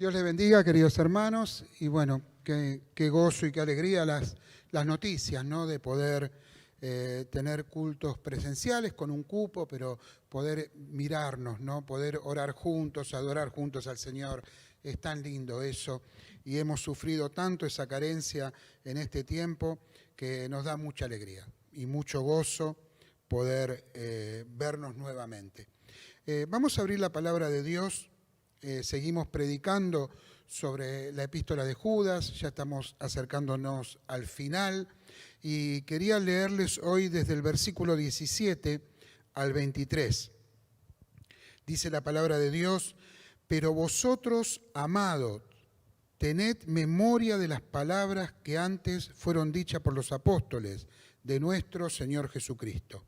Dios les bendiga, queridos hermanos, y bueno, qué gozo y qué alegría las noticias, ¿no? De poder tener cultos presenciales con un cupo, pero poder mirarnos, ¿no? Poder orar juntos, adorar juntos al Señor. Es tan lindo eso, y hemos sufrido tanto esa carencia en este tiempo que nos da mucha alegría y mucho gozo poder vernos nuevamente. Vamos a abrir la palabra de Dios. Seguimos predicando sobre la epístola de Judas, ya estamos acercándonos al final y quería leerles hoy desde el versículo 17 al 23. Dice la palabra de Dios: pero vosotros, amados, tened memoria de las palabras que antes fueron dichas por los apóstoles de nuestro Señor Jesucristo,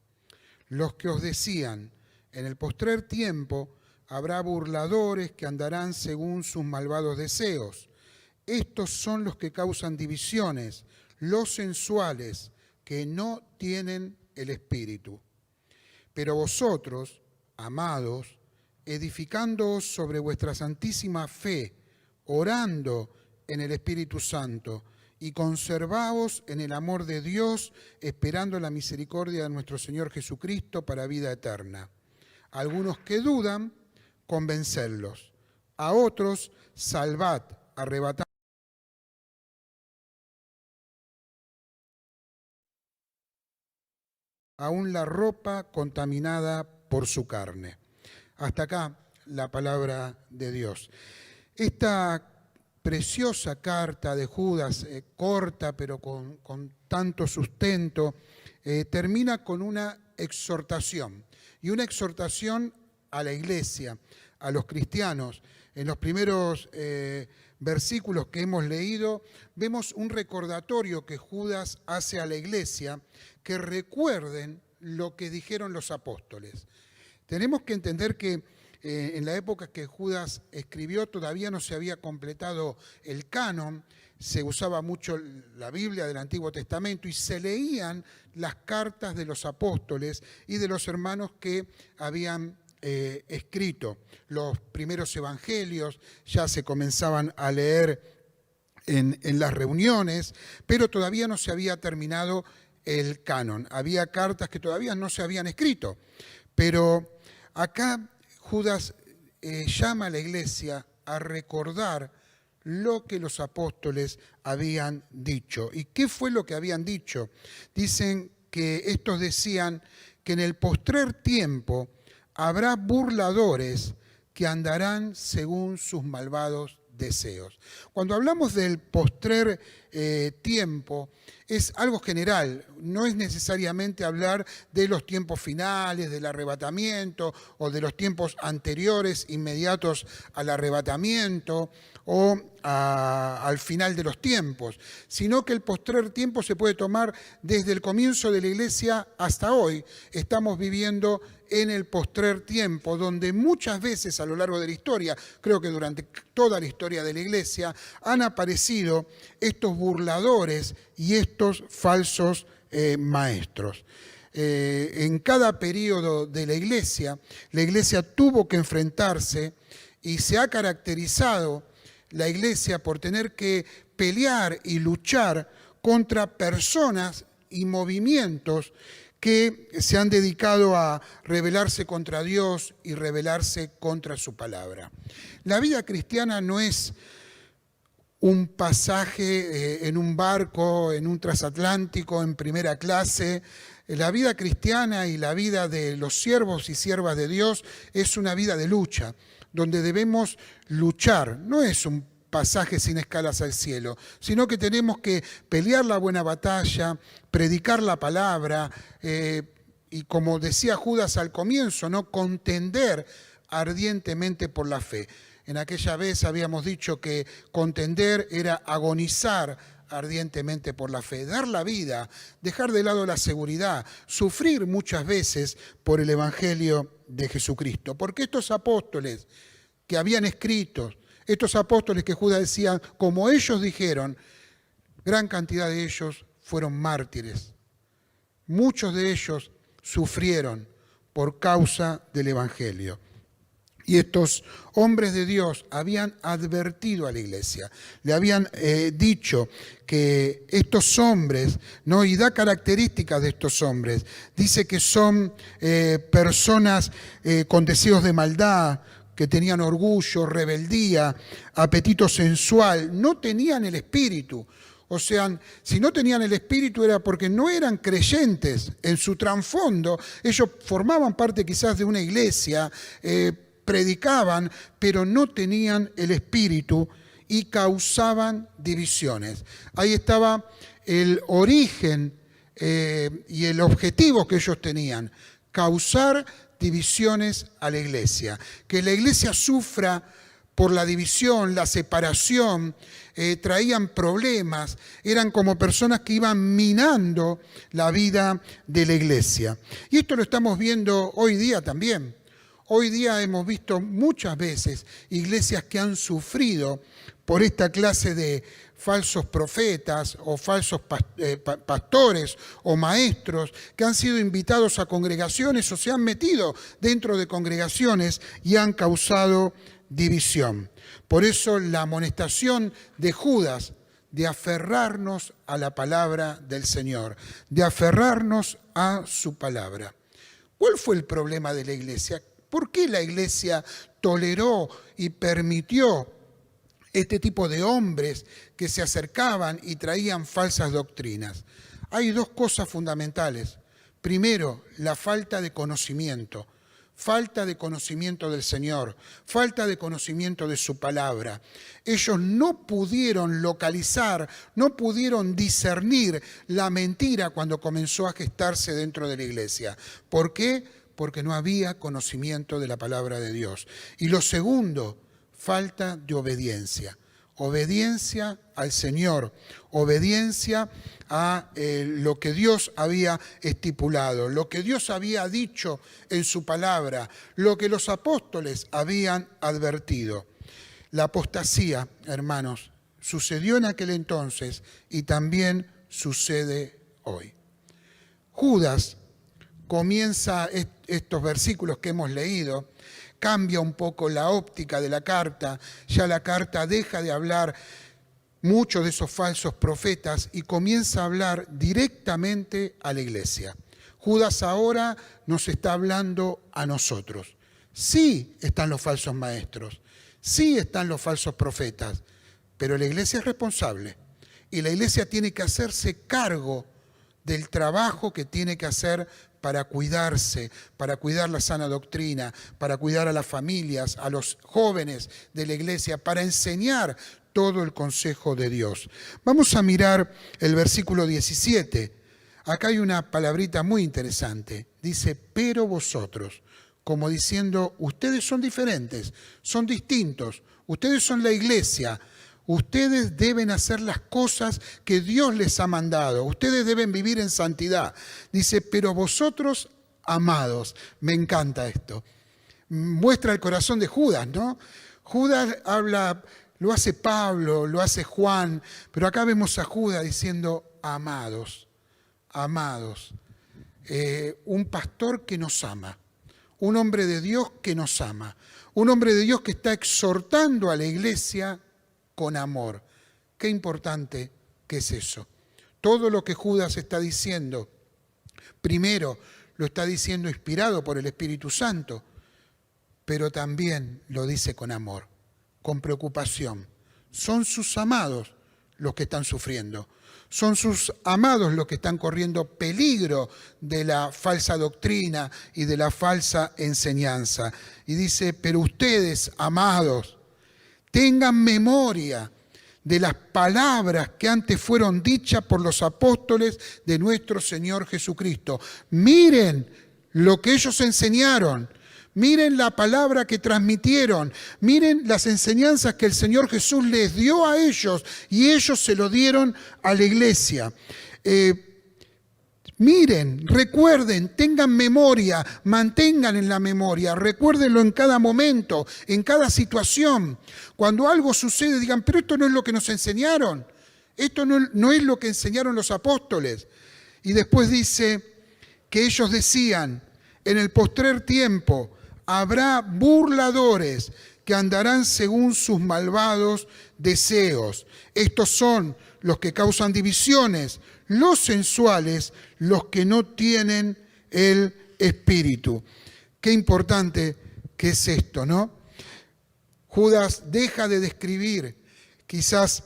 los que os decían: en el postrer tiempo habrá burladores que andarán según sus malvados deseos. Estos son los que causan divisiones, los sensuales, que no tienen el Espíritu. Pero vosotros, amados, edificándoos sobre vuestra santísima fe, orando en el Espíritu Santo, y conservaos en el amor de Dios, esperando la misericordia de nuestro Señor Jesucristo para vida eterna. Algunos que dudan, convencerlos. A otros, salvad, arrebatad aún la ropa contaminada por su carne. Hasta acá la palabra de Dios. Esta preciosa carta de Judas, corta pero con tanto sustento, termina con una exhortación, y una exhortación a la iglesia, a los cristianos. En los primeros versículos que hemos leído, vemos un recordatorio que Judas hace a la iglesia, que recuerden lo que dijeron los apóstoles. Tenemos que entender que en la época que Judas escribió todavía no se había completado el canon, se usaba mucho la Biblia del Antiguo Testamento y se leían las cartas de los apóstoles y de los hermanos que habían escrito. Los primeros evangelios ya se comenzaban a leer en las reuniones, pero todavía no se había terminado el canon. Había cartas que todavía no se habían escrito, pero acá Judas llama a la iglesia a recordar lo que los apóstoles habían dicho. ¿Y qué fue lo que habían dicho? Dicen que estos decían que en el postrer tiempo habrá burladores que andarán según sus malvados deseos. Cuando hablamos del postrer tiempo, es algo general, no es necesariamente hablar de los tiempos finales, del arrebatamiento, o de los tiempos anteriores, inmediatos al arrebatamiento, o al final de los tiempos, sino que el postrer tiempo se puede tomar desde el comienzo de la iglesia hasta hoy. Estamos viviendo en el postrer tiempo, donde muchas veces a lo largo de la historia, creo que durante toda la historia de la iglesia, han aparecido estos burladores y estos falsos maestros. En cada periodo de la iglesia tuvo que enfrentarse y se ha caracterizado la iglesia por tener que pelear y luchar contra personas y movimientos que se han dedicado a rebelarse contra Dios y rebelarse contra su palabra. La vida cristiana no es un pasaje en un barco, en un transatlántico, en primera clase. La vida cristiana y la vida de los siervos y siervas de Dios es una vida de lucha, donde debemos luchar. No es un pasaje sin escalas al cielo, sino que tenemos que pelear la buena batalla, predicar la palabra, y como decía Judas al comienzo, ¿no?, contender ardientemente por la fe. En aquella vez habíamos dicho que contender era agonizar ardientemente por la fe, dar la vida, dejar de lado la seguridad, sufrir muchas veces por el Evangelio de Jesucristo. Porque estos apóstoles que habían escrito, estos apóstoles que Judas decía, como ellos dijeron, gran cantidad de ellos fueron mártires. Muchos de ellos sufrieron por causa del Evangelio. Y estos hombres de Dios habían advertido a la iglesia, le habían dicho que estos hombres, ¿no? Y da características de estos hombres. Dice que son personas con deseos de maldad, que tenían orgullo, rebeldía, apetito sensual, no tenían el espíritu. O sea, si no tenían el espíritu era porque no eran creyentes en su trasfondo. Ellos formaban parte quizás de una iglesia, predicaban, pero no tenían el espíritu y causaban divisiones. Ahí estaba el origen y el objetivo que ellos tenían, causar divisiones a la iglesia. Que la iglesia sufra por la división, la separación, traían problemas, eran como personas que iban minando la vida de la iglesia. Y esto lo estamos viendo hoy día también. Hoy día hemos visto muchas veces iglesias que han sufrido por esta clase de falsos profetas o falsos pastores o maestros que han sido invitados a congregaciones o se han metido dentro de congregaciones y han causado división. Por eso la amonestación de Judas de aferrarnos a la palabra del Señor, de aferrarnos a su palabra. ¿Cuál fue el problema de la iglesia? ¿Por qué la iglesia toleró y permitió este tipo de hombres que se acercaban y traían falsas doctrinas? Hay dos cosas fundamentales. Primero, la falta de conocimiento. Falta de conocimiento del Señor, falta de conocimiento de su palabra. Ellos no pudieron localizar, no pudieron discernir la mentira cuando comenzó a gestarse dentro de la iglesia. ¿Por qué? Porque no había conocimiento de la palabra de Dios. Y lo segundo, falta de obediencia. Obediencia al Señor, obediencia a lo que Dios había estipulado, lo que Dios había dicho en su palabra, lo que los apóstoles habían advertido. La apostasía, hermanos, sucedió en aquel entonces y también sucede hoy. Judas comienza estos versículos que hemos leído, cambia un poco la óptica de la carta, ya la carta deja de hablar muchos de esos falsos profetas y comienza a hablar directamente a la iglesia. Judas ahora nos está hablando a nosotros. Sí están los falsos maestros, sí están los falsos profetas, pero la iglesia es responsable y la iglesia tiene que hacerse cargo del trabajo que tiene que hacer para cuidarse, para cuidar la sana doctrina, para cuidar a las familias, a los jóvenes de la iglesia, para enseñar todo el consejo de Dios. Vamos a mirar el versículo 17. Acá hay una palabrita muy interesante. Dice, pero vosotros, como diciendo, ustedes son diferentes, son distintos, ustedes son la iglesia, ustedes deben hacer las cosas que Dios les ha mandado. Ustedes deben vivir en santidad. Dice, pero vosotros, amados. Me encanta esto. Muestra el corazón de Judas, ¿no? Judas habla, lo hace Pablo, lo hace Juan, pero acá vemos a Judas diciendo, amados, amados. Un pastor que nos ama. Un hombre de Dios que nos ama. Un hombre de Dios que está exhortando a la iglesia con amor. Qué importante que es eso. Todo lo que Judas está diciendo, primero lo está diciendo inspirado por el Espíritu Santo, pero también lo dice con amor, con preocupación. Son sus amados los que están sufriendo. Son sus amados los que están corriendo peligro de la falsa doctrina y de la falsa enseñanza. Y dice, pero ustedes, amados, tengan memoria de las palabras que antes fueron dichas por los apóstoles de nuestro Señor Jesucristo. Miren lo que ellos enseñaron, miren la palabra que transmitieron, miren las enseñanzas que el Señor Jesús les dio a ellos y ellos se lo dieron a la iglesia. Miren, recuerden, tengan memoria, mantengan en la memoria, recuérdenlo en cada momento, en cada situación. Cuando algo sucede, digan, pero esto no es lo que nos enseñaron, esto no es lo que enseñaron los apóstoles. Y después dice que ellos decían, en el postrer tiempo Habrá burladores que andarán según sus malvados deseos. Estos son los que causan divisiones, los sensuales, los que no tienen el espíritu. Qué importante que es esto, ¿no? Judas deja de describir quizás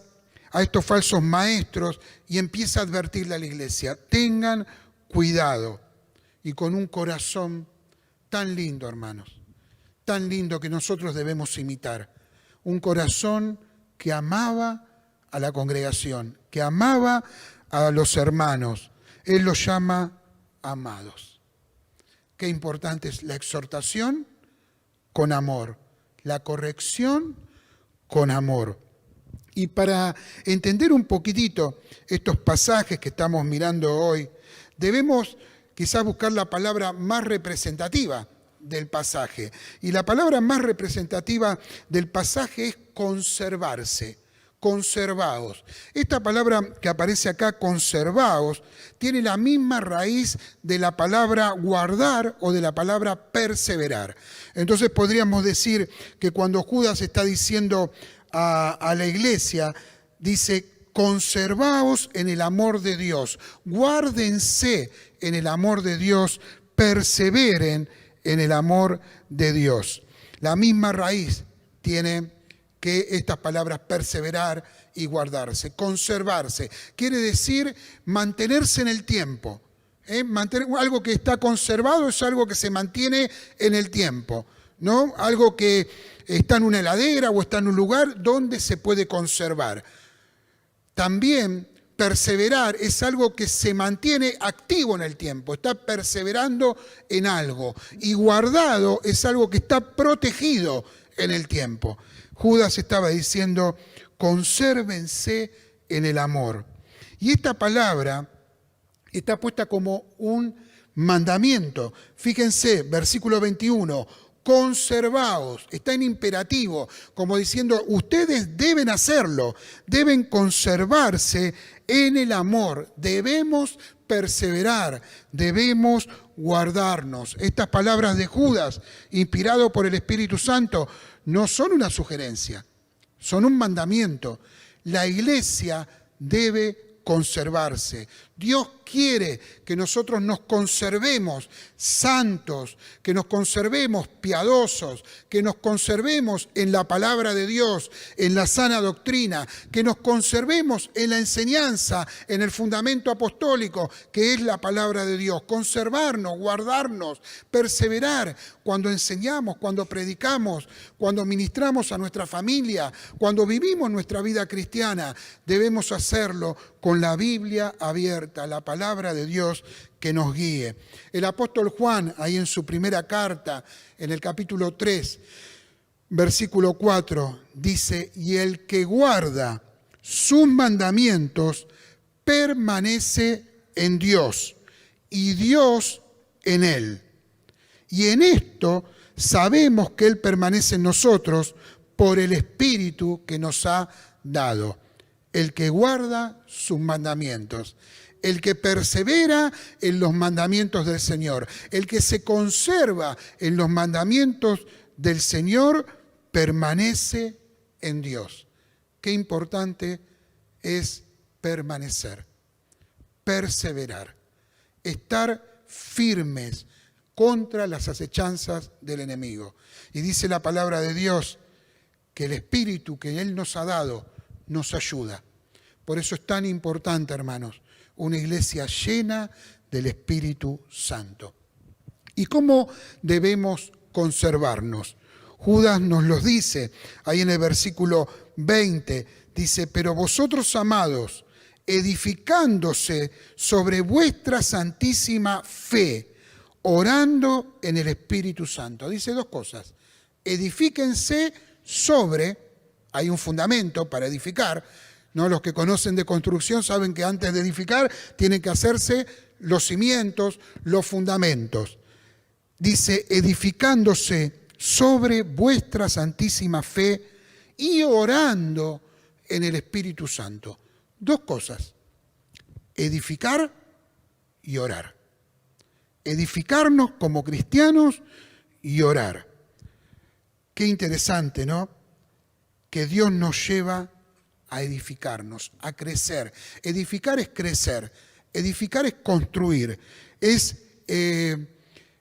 a estos falsos maestros y empieza a advertirle a la iglesia: tengan cuidado. Y con un corazón tan lindo, hermanos, tan lindo que nosotros debemos imitar. Un corazón que amaba a la congregación, que amaba a los hermanos. Él los llama amados. Qué importante es la exhortación con amor, la corrección con amor. Y para entender un poquitito estos pasajes que estamos mirando hoy, debemos quizás buscar la palabra más representativa del pasaje. Y la palabra más representativa del pasaje es conservarse, conservaos. Esta palabra que aparece acá, conservaos, tiene la misma raíz de la palabra guardar o de la palabra perseverar. Entonces podríamos decir que cuando Judas está diciendo a la iglesia, dice: conservaos en el amor de Dios, guárdense en el amor de Dios, perseveren en el amor de Dios. La misma raíz tiene que estas palabras perseverar y guardarse. Conservarse quiere decir mantenerse en el tiempo. Algo que está conservado es algo que se mantiene en el tiempo, ¿no? Algo que está en una heladera o está en un lugar donde se puede conservar. También perseverar es algo que se mantiene activo en el tiempo, está perseverando en algo. Y guardado es algo que está protegido en el tiempo. Judas estaba diciendo: consérvense en el amor. Y esta palabra está puesta como un mandamiento. Fíjense, versículo 21. Conservaos, está en imperativo, como diciendo: ustedes deben hacerlo, deben conservarse en el amor, debemos perseverar, debemos guardarnos. Estas palabras de Judas, inspirado por el Espíritu Santo, no son una sugerencia, son un mandamiento. La iglesia debe conservarse. Dios quiere que nosotros nos conservemos santos, que nos conservemos piadosos, que nos conservemos en la palabra de Dios, en la sana doctrina, que nos conservemos en la enseñanza, en el fundamento apostólico, que es la palabra de Dios. Conservarnos, guardarnos, perseverar cuando enseñamos, cuando predicamos, cuando ministramos a nuestra familia, cuando vivimos nuestra vida cristiana. Debemos hacerlo con la Biblia abierta, la palabra de Dios que nos guíe. El apóstol Juan, ahí en su primera carta, en el capítulo 3, versículo 4, dice: y el que guarda sus mandamientos permanece en Dios, y Dios en él. Y en esto sabemos que Él permanece en nosotros por el Espíritu que nos ha dado. El que guarda sus mandamientos, el que persevera en los mandamientos del Señor, el que se conserva en los mandamientos del Señor, permanece en Dios. Qué importante es permanecer, perseverar, estar firmes contra las acechanzas del enemigo. Y dice la palabra de Dios que el Espíritu que Él nos ha dado nos ayuda. Por eso es tan importante, hermanos, una iglesia llena del Espíritu Santo. ¿Y cómo debemos conservarnos? Judas nos los dice, ahí en el versículo 20, dice: pero vosotros, amados, edificándose sobre vuestra santísima fe, orando en el Espíritu Santo. Dice dos cosas: edifíquense sobre, hay un fundamento para edificar, ¿no? Los que conocen de construcción saben que antes de edificar tienen que hacerse los cimientos, los fundamentos. Dice: edificándose sobre vuestra santísima fe y orando en el Espíritu Santo. Dos cosas: edificar y orar. Edificarnos como cristianos y orar. Qué interesante, ¿no? Que Dios nos lleva a edificarnos, a crecer. Edificar es crecer, edificar es construir, es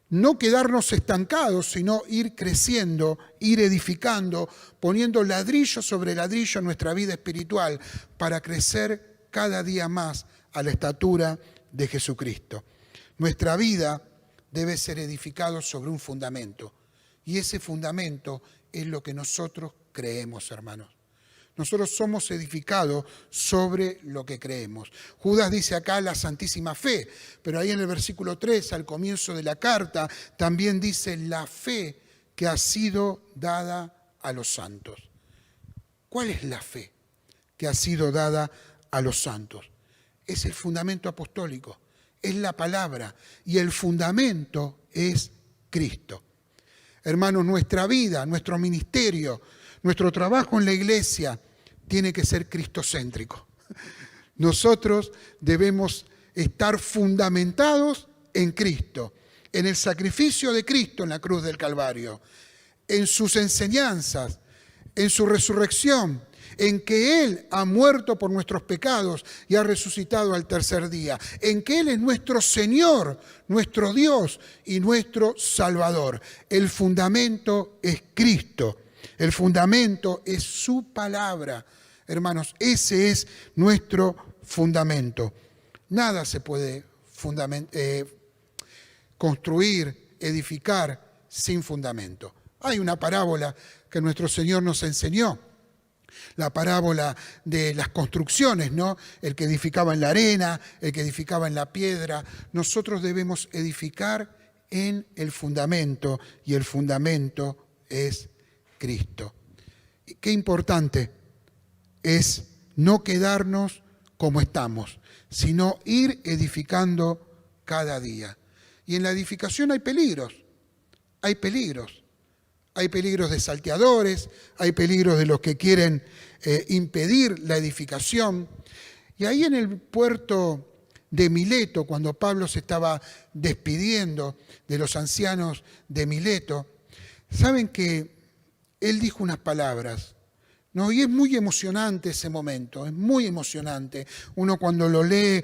no quedarnos estancados, sino ir creciendo, ir edificando, poniendo ladrillo sobre ladrillo en nuestra vida espiritual para crecer cada día más a la estatura de Jesucristo. Nuestra vida debe ser edificada sobre un fundamento, y ese fundamento es lo que nosotros creemos, hermanos. Nosotros somos edificados sobre lo que creemos. Judas dice acá la santísima fe, pero ahí en el versículo 3, al comienzo de la carta, también dice la fe que ha sido dada a los santos. ¿Cuál es la fe que ha sido dada a los santos? Es el fundamento apostólico, es la palabra, y el fundamento es Cristo. Hermanos, nuestra vida, nuestro ministerio, nuestro trabajo en la iglesia tiene que ser cristocéntrico. Nosotros debemos estar fundamentados en Cristo, en el sacrificio de Cristo en la cruz del Calvario, en sus enseñanzas, en su resurrección, en que Él ha muerto por nuestros pecados y ha resucitado al tercer día, en que Él es nuestro Señor, nuestro Dios y nuestro Salvador. El fundamento es Cristo. El fundamento es su palabra. Hermanos, ese es nuestro fundamento. Nada se puede construir, edificar sin fundamento. Hay una parábola que nuestro Señor nos enseñó, la parábola de las construcciones, ¿no? El que edificaba en la arena, el que edificaba en la piedra. Nosotros debemos edificar en el fundamento, y el fundamento es Cristo. Qué importante es no quedarnos como estamos, sino ir edificando cada día. Y en la edificación hay peligros, hay peligros. Hay peligros de salteadores, hay peligros de los que quieren impedir la edificación. Y ahí en el puerto de Mileto, cuando Pablo se estaba despidiendo de los ancianos de Mileto, saben que él dijo unas palabras, ¿no? Y es muy emocionante ese momento, es muy emocionante. Uno cuando lo lee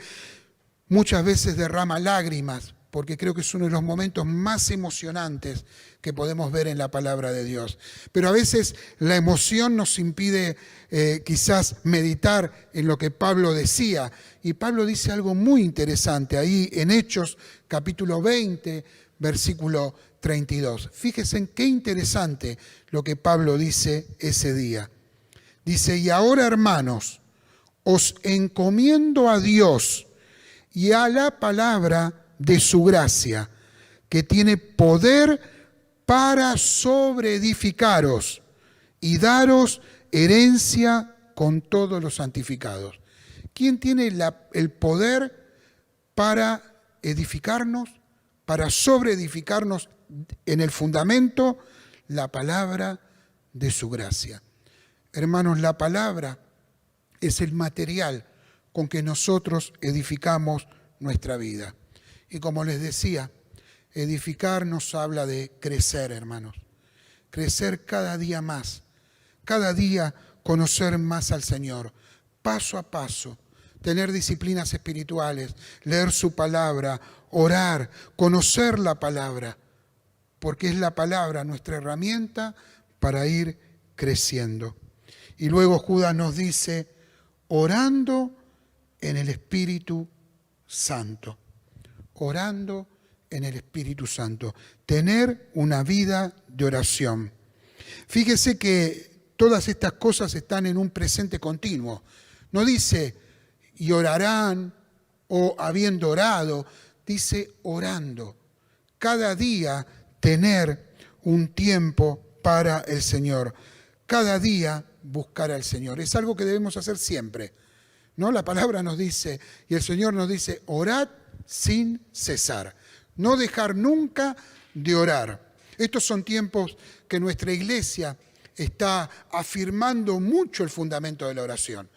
muchas veces derrama lágrimas, porque creo que es uno de los momentos más emocionantes que podemos ver en la palabra de Dios. Pero a veces la emoción nos impide quizás meditar en lo que Pablo decía. Y Pablo dice algo muy interesante ahí en Hechos capítulo 20, versículo 32. Fíjense en qué interesante lo que Pablo dice ese día. Dice, y ahora, hermanos, os encomiendo a Dios y a la palabra de su gracia, que tiene poder para sobreedificaros y daros herencia con todos los santificados. ¿Quién tiene el poder para edificarnos, para sobreedificarnos en el fundamento? La palabra de su gracia. Hermanos, la palabra es el material con que nosotros edificamos nuestra vida. Y como les decía, edificar nos habla de crecer, hermanos. Crecer cada día más, cada día conocer más al Señor, paso a paso, tener disciplinas espirituales, leer su palabra, orar, conocer la palabra, porque es la palabra nuestra herramienta para ir creciendo. Y luego Judas nos dice, orando en el Espíritu Santo. Orando en el Espíritu Santo. Tener una vida de oración. Fíjese que todas estas cosas están en un presente continuo. No dice, y orarán, o habiendo orado. Dice, orando. Cada día tener un tiempo para el Señor. Cada día buscar al Señor. Es algo que debemos hacer siempre, ¿no? La palabra nos dice, y el Señor nos dice, orad sin cesar. No dejar nunca de orar. Estos son tiempos que nuestra iglesia está afirmando mucho el fundamento de la oración.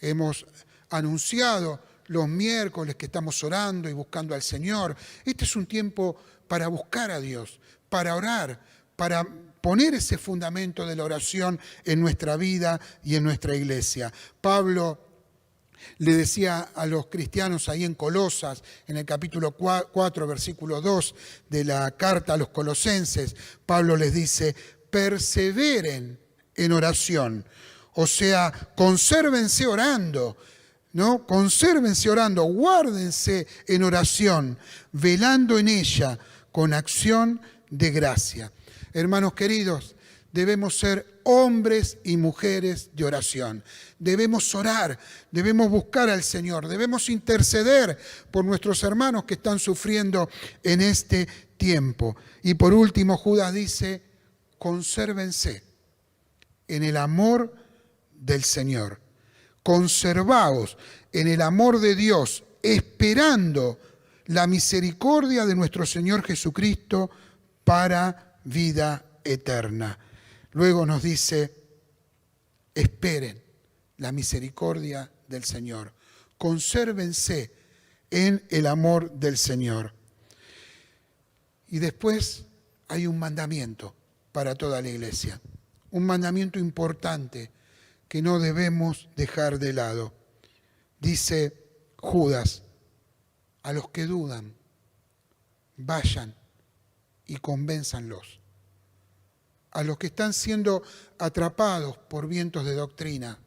Hemos anunciado los miércoles que estamos orando y buscando al Señor. Este es un tiempo para buscar a Dios, para orar, para poner ese fundamento de la oración en nuestra vida y en nuestra iglesia. Pablo le decía a los cristianos ahí en Colosas, en el capítulo 4, versículo 2 de la carta a los colosenses, Pablo les dice, perseveren en oración. O sea, consérvense orando, ¿no? Consérvense orando, guárdense en oración, velando en ella con acción de gracia. Hermanos queridos, debemos ser hombres y mujeres de oración. Debemos orar, debemos buscar al Señor, debemos interceder por nuestros hermanos que están sufriendo en este tiempo. Y por último, Judas dice, consérvense en el amor del Señor. Conservaos en el amor de Dios, esperando la misericordia de nuestro Señor Jesucristo para vida eterna. Luego nos dice, esperen la misericordia del Señor. Consérvense en el amor del Señor. Y después hay un mandamiento para toda la iglesia. Un mandamiento importante que no debemos dejar de lado. Dice Judas, a los que dudan, vayan y convénzanlos. A los que están siendo atrapados por vientos de doctrina,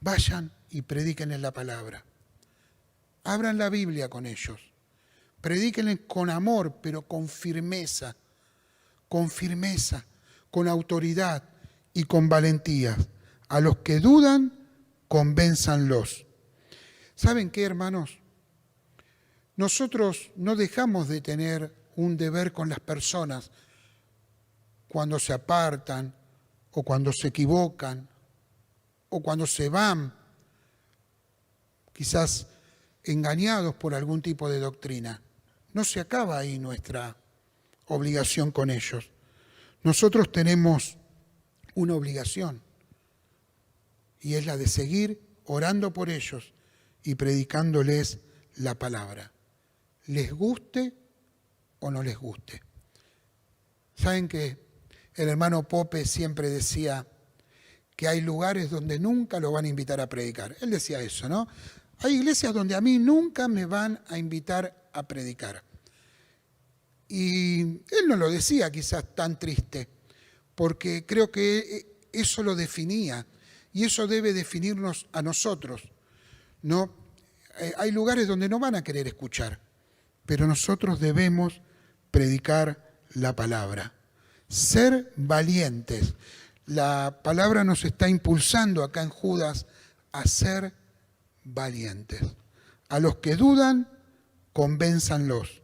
vayan y predíquenles la palabra. Abran la Biblia con ellos. Predíquenles con amor, pero con firmeza, con autoridad y con valentía. A los que dudan, convénzanlos. ¿Saben qué, hermanos? Nosotros no dejamos de tener un deber con las personas cuando se apartan, o cuando se equivocan, o cuando se van, quizás engañados por algún tipo de doctrina. No se acaba ahí nuestra obligación con ellos. Nosotros tenemos una obligación, y es la de seguir orando por ellos y predicándoles la palabra. Les guste o no les guste. ¿Saben que el hermano Pope siempre decía que hay lugares donde nunca lo van a invitar a predicar? Él decía eso, ¿no? Hay iglesias donde a mí nunca me van a invitar a predicar. Y él no lo decía quizás tan triste, porque creo que eso lo definía, y eso debe definirnos a nosotros, ¿no? Hay lugares donde no van a querer escuchar, pero nosotros debemos predicar la palabra. Ser valientes. La palabra nos está impulsando acá en Judas a ser valientes. A los que dudan, convénzanlos.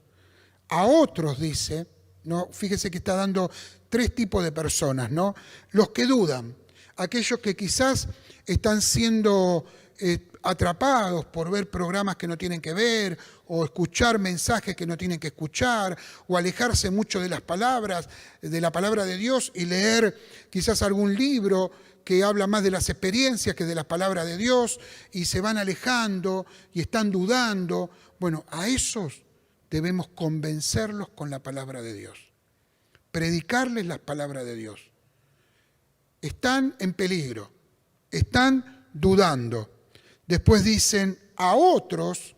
A otros, dice, ¿no? Fíjese que está dando 3 tipos de personas, ¿no? Los que dudan, aquellos que quizás están siendo atrapados por ver programas que no tienen que ver, o escuchar mensajes que no tienen que escuchar, o alejarse mucho de las palabras, de la palabra de Dios, y leer quizás algún libro que habla más de las experiencias que de la palabra de Dios, y se van alejando y están dudando. Bueno, a esos debemos convencerlos con la palabra de Dios, predicarles la palabra de Dios. Están en peligro, están dudando. Después dicen, a otros,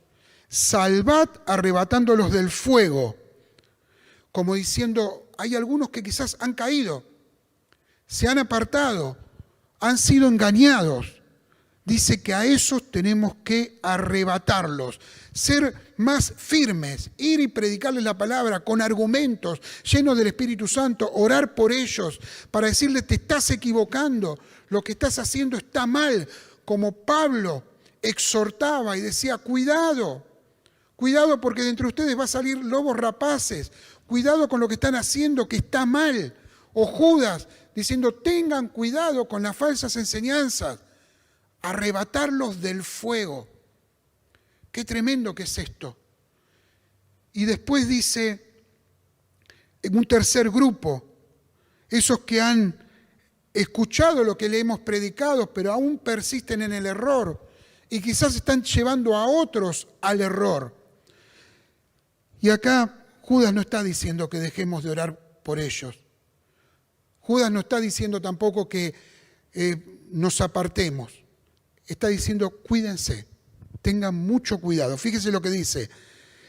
salvad arrebatándolos del fuego. Como diciendo, hay algunos que quizás han caído, se han apartado, han sido engañados. Dice que a esos tenemos que arrebatarlos, ser más firmes, ir y predicarles la palabra con argumentos, llenos del Espíritu Santo, orar por ellos, para decirles, te estás equivocando, lo que estás haciendo está mal, como Pablo exhortaba y decía, cuidado porque de entre ustedes va a salir lobos rapaces, cuidado con lo que están haciendo que está mal. O Judas diciendo, tengan cuidado con las falsas enseñanzas, arrebatarlos del fuego. Qué tremendo que es esto. Y después dice, en un tercer grupo, esos que han escuchado lo que le hemos predicado, pero aún persisten en el error y quizás están llevando a otros al error. Y acá Judas no está diciendo que dejemos de orar por ellos. Judas no está diciendo tampoco que nos apartemos. Está diciendo, cuídense, tengan mucho cuidado. Fíjese lo que dice.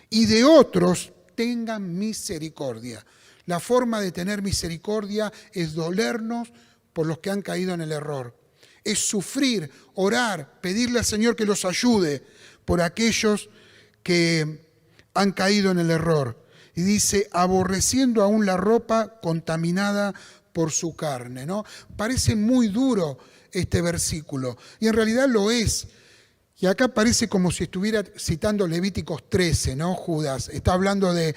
Y de otros tengan misericordia. La forma de tener misericordia es dolernos por los que han caído en el error. Es sufrir, orar, pedirle al Señor que los ayude por aquellos que han caído en el error. Y dice, aborreciendo aún la ropa contaminada por su carne, ¿no? Parece muy duro este versículo, y en realidad lo es. Y acá parece como si estuviera citando Levíticos 13, ¿no? Judas está hablando de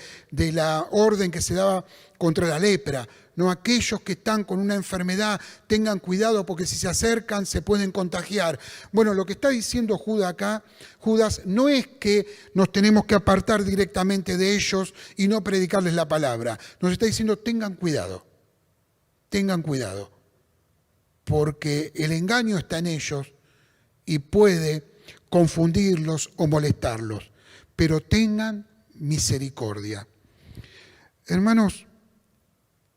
la orden que se daba contra la lepra, ¿no? Aquellos que están con una enfermedad tengan cuidado porque si se acercan se pueden contagiar. Bueno, lo que está diciendo Judas acá, Judas, no es que nos tenemos que apartar directamente de ellos y no predicarles la palabra. Nos está diciendo tengan cuidado, porque el engaño está en ellos y puede confundirlos o molestarlos, pero tengan misericordia. Hermanos,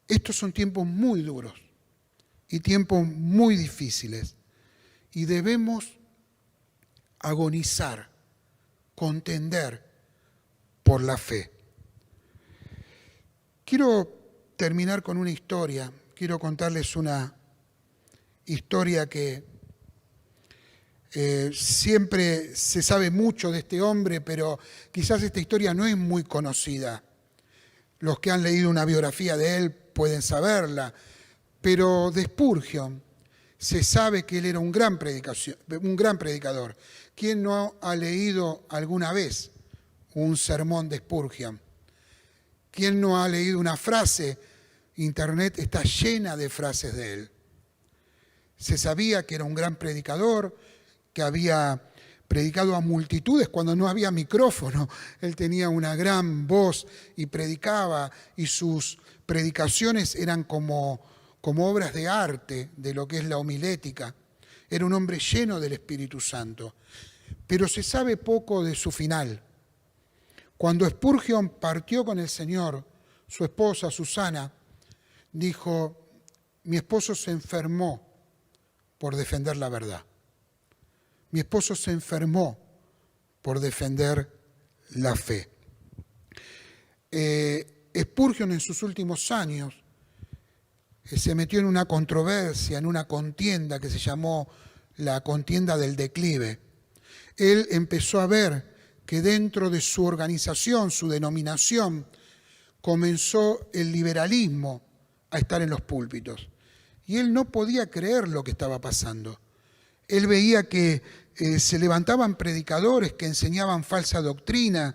estos son tiempos muy duros y tiempos muy difíciles y debemos agonizar, contender por la fe. Quiero terminar con una historia, quiero contarles una historia que siempre se sabe mucho de este hombre, pero quizás esta historia no es muy conocida. Los que han leído una biografía de él pueden saberla, pero de Spurgeon se sabe que él era un gran predicador. ¿Quién no ha leído alguna vez un sermón de Spurgeon? ¿Quién no ha leído una frase? Internet está llena de frases de él. Se sabía que era un gran predicador, que había predicado a multitudes cuando no había micrófono. Él tenía una gran voz y predicaba, y sus predicaciones eran como obras de arte de lo que es la homilética. Era un hombre lleno del Espíritu Santo. Pero se sabe poco de su final. Cuando Spurgeon partió con el Señor, su esposa Susana dijo, mi esposo se enfermó por defender la verdad. Mi esposo se enfermó por defender la fe. Spurgeon en sus últimos años se metió en una controversia, en una contienda que se llamó la contienda del declive. Él empezó a ver que dentro de su organización, su denominación, comenzó el liberalismo a estar en los púlpitos. Y él no podía creer lo que estaba pasando. Él veía que se levantaban predicadores que enseñaban falsa doctrina,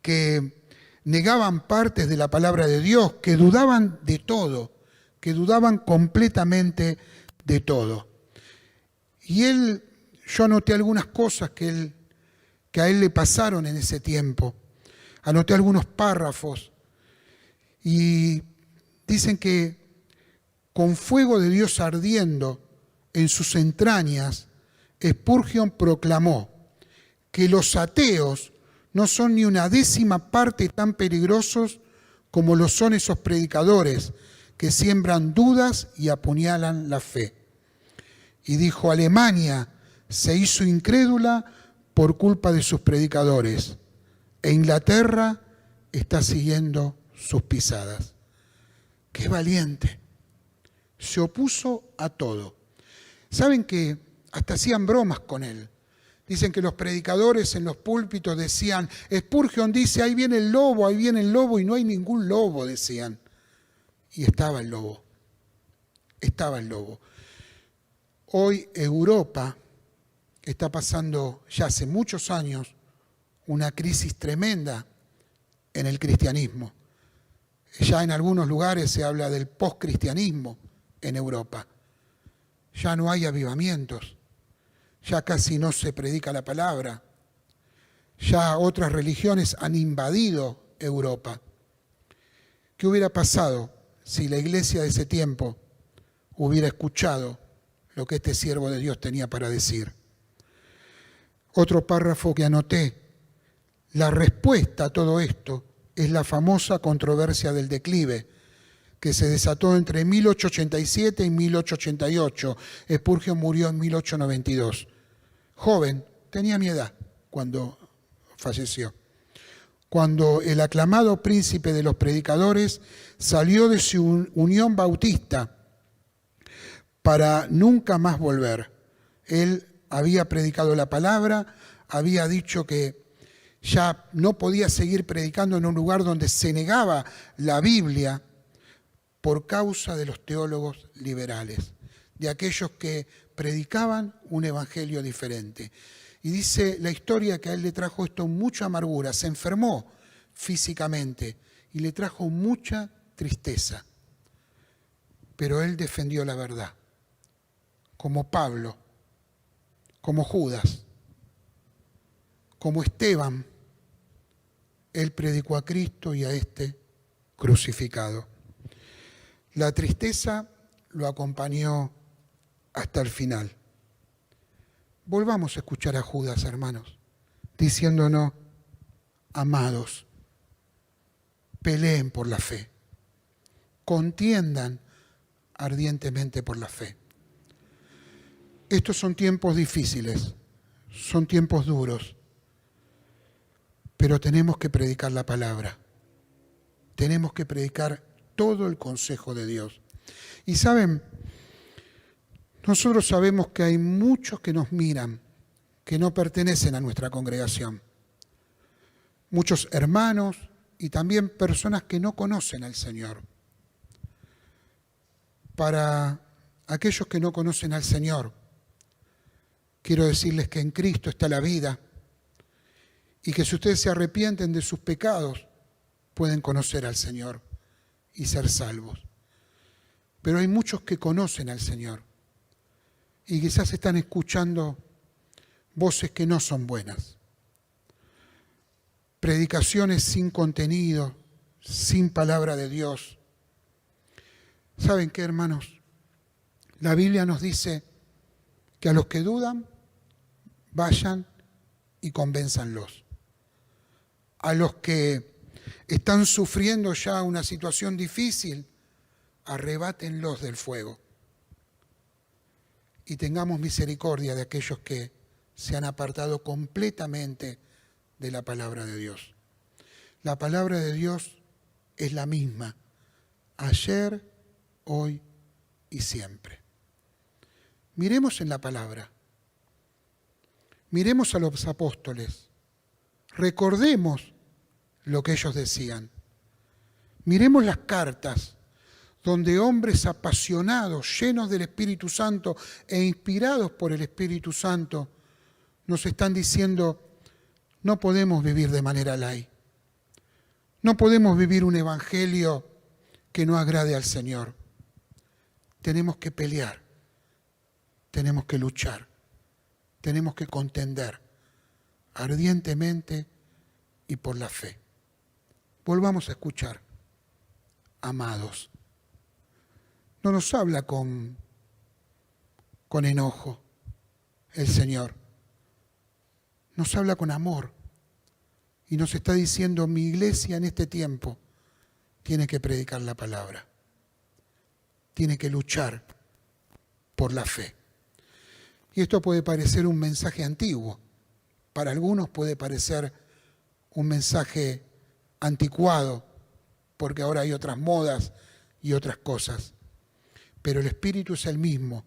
que negaban partes de la palabra de Dios, que dudaban de todo, que dudaban completamente de todo. Y yo anoté algunas cosas que a él le pasaron en ese tiempo. Anoté algunos párrafos y dicen que con fuego de Dios ardiendo en sus entrañas, Spurgeon proclamó que los ateos no son ni una décima parte tan peligrosos como lo son esos predicadores que siembran dudas y apuñalan la fe. Y dijo, Alemania se hizo incrédula por culpa de sus predicadores, e Inglaterra está siguiendo sus pisadas. ¡Qué valiente! Se opuso a todo. ¿Saben que hasta hacían bromas con él? Dicen que los predicadores en los púlpitos decían, Spurgeon dice, ahí viene el lobo, y no hay ningún lobo, decían. Y estaba el lobo. Hoy Europa está pasando ya hace muchos años una crisis tremenda en el cristianismo. Ya en algunos lugares se habla del poscristianismo en Europa. Ya no hay avivamientos, ya casi no se predica la palabra, ya otras religiones han invadido Europa. ¿Qué hubiera pasado si la iglesia de ese tiempo hubiera escuchado lo que este siervo de Dios tenía para decir? Otro párrafo que anoté, la respuesta a todo esto es la famosa controversia del declive, que se desató entre 1887 y 1888. Spurgeon murió en 1892. Joven, tenía mi edad cuando falleció. Cuando el aclamado príncipe de los predicadores salió de su unión bautista para nunca más volver. Él había predicado la palabra, había dicho que ya no podía seguir predicando en un lugar donde se negaba la Biblia por causa de los teólogos liberales, de aquellos que predicaban un evangelio diferente. Y dice la historia que a él le trajo esto mucha amargura, se enfermó físicamente y le trajo mucha tristeza. Pero él defendió la verdad, como Pablo, como Judas, como Esteban. Él predicó a Cristo y a este crucificado. La tristeza lo acompañó hasta el final. Volvamos a escuchar a Judas, hermanos, diciéndonos: amados, peleen por la fe, contiendan ardientemente por la fe. Estos son tiempos difíciles, son tiempos duros, pero tenemos que predicar la palabra, tenemos que predicar todo el consejo de Dios. Y saben, nosotros sabemos que hay muchos que nos miran, que no pertenecen a nuestra congregación. Muchos hermanos y también personas que no conocen al Señor. Para aquellos que no conocen al Señor, quiero decirles que en Cristo está la vida y que si ustedes se arrepienten de sus pecados, pueden conocer al Señor y ser salvos. Pero hay muchos que conocen al Señor y quizás están escuchando voces que no son buenas. Predicaciones sin contenido, sin palabra de Dios. ¿Saben qué, hermanos? La Biblia nos dice que a los que dudan, vayan y convénzanlos. A los que están sufriendo ya una situación difícil, arrebátenlos del fuego. Y tengamos misericordia de aquellos que se han apartado completamente de la palabra de Dios. La palabra de Dios es la misma, ayer, hoy y siempre. Miremos en la palabra, miremos a los apóstoles, recordemos lo que ellos decían, miremos las cartas donde hombres apasionados, llenos del Espíritu Santo e inspirados por el Espíritu Santo, nos están diciendo: no podemos vivir de manera light. No podemos vivir un evangelio que no agrade al Señor. Tenemos que pelear, tenemos que luchar, tenemos que contender ardientemente y por la fe. Volvamos a escuchar: amados. No nos habla con enojo el Señor. Nos habla con amor y nos está diciendo: mi iglesia en este tiempo tiene que predicar la palabra, tiene que luchar por la fe. Y esto puede parecer un mensaje antiguo, para algunos puede parecer un mensaje anticuado, porque ahora hay otras modas y otras cosas, pero el Espíritu es el mismo.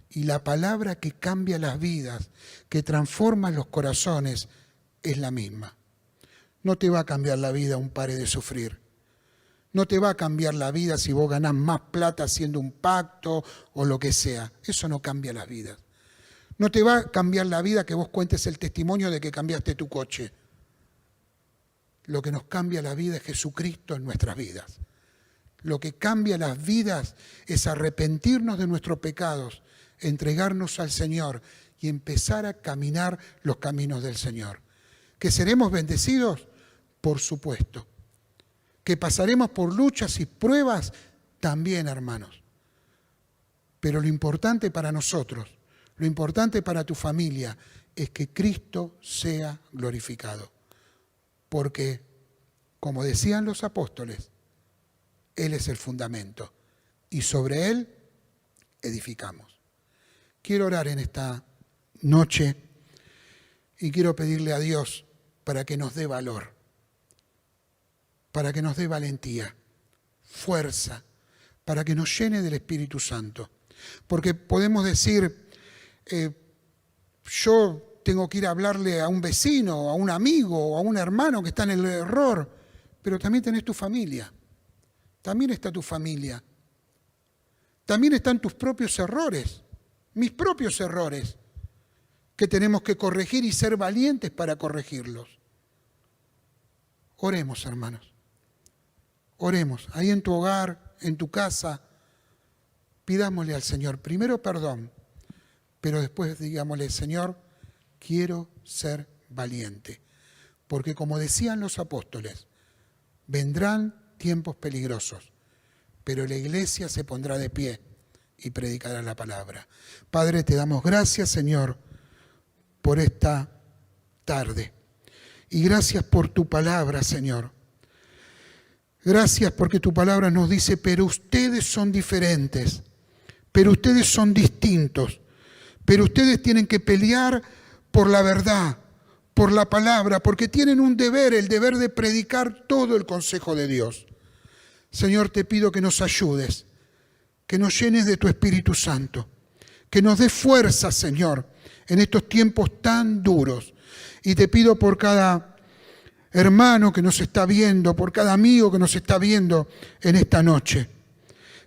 Y la palabra que cambia las vidas, que transforma los corazones, es la misma. No te va a cambiar la vida un pare de sufrir. No te va a cambiar la vida si vos ganás más plata haciendo un pacto o lo que sea. Eso no cambia las vidas. No te va a cambiar la vida que vos cuentes el testimonio de que cambiaste tu coche. Lo que nos cambia la vida es Jesucristo en nuestras vidas. Lo que cambia las vidas es arrepentirnos de nuestros pecados, entregarnos al Señor y empezar a caminar los caminos del Señor. ¿Que seremos bendecidos? Por supuesto. ¿Que pasaremos por luchas y pruebas? También, hermanos. Pero lo importante para nosotros, lo importante para tu familia, es que Cristo sea glorificado. Porque, como decían los apóstoles, Él es el fundamento y sobre Él edificamos. Quiero orar en esta noche y quiero pedirle a Dios para que nos dé valor, para que nos dé valentía, fuerza, para que nos llene del Espíritu Santo. Porque podemos decir, yo tengo que ir a hablarle a un vecino, a un amigo, o a un hermano que está en el error, pero también tenés tu familia, también está tu familia, también están tus propios errores, mis propios errores, que tenemos que corregir y ser valientes para corregirlos. Oremos, hermanos, oremos, ahí en tu hogar, en tu casa, pidámosle al Señor, primero perdón, pero después digámosle, Señor, quiero ser valiente. Porque como decían los apóstoles, vendrán tiempos peligrosos, pero la iglesia se pondrá de pie y predicará la palabra. Padre, te damos gracias, Señor, por esta tarde. Y gracias por tu palabra, Señor. Gracias porque tu palabra nos dice, pero ustedes son diferentes, pero ustedes son distintos, pero ustedes tienen que pelear por la verdad, por la palabra, porque tienen un deber, el deber de predicar todo el consejo de Dios. Señor, te pido que nos ayudes, que nos llenes de tu Espíritu Santo, que nos des fuerza, Señor, en estos tiempos tan duros. Y te pido por cada hermano que nos está viendo, por cada amigo que nos está viendo en esta noche,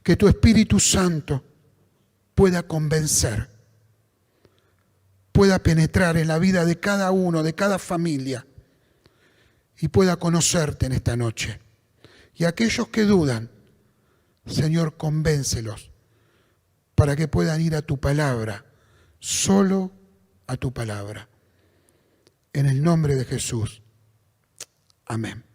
que tu Espíritu Santo pueda convencer, pueda penetrar en la vida de cada uno, de cada familia, y pueda conocerte en esta noche. Y aquellos que dudan, Señor, convéncelos para que puedan ir a tu palabra, solo a tu palabra. En el nombre de Jesús. Amén.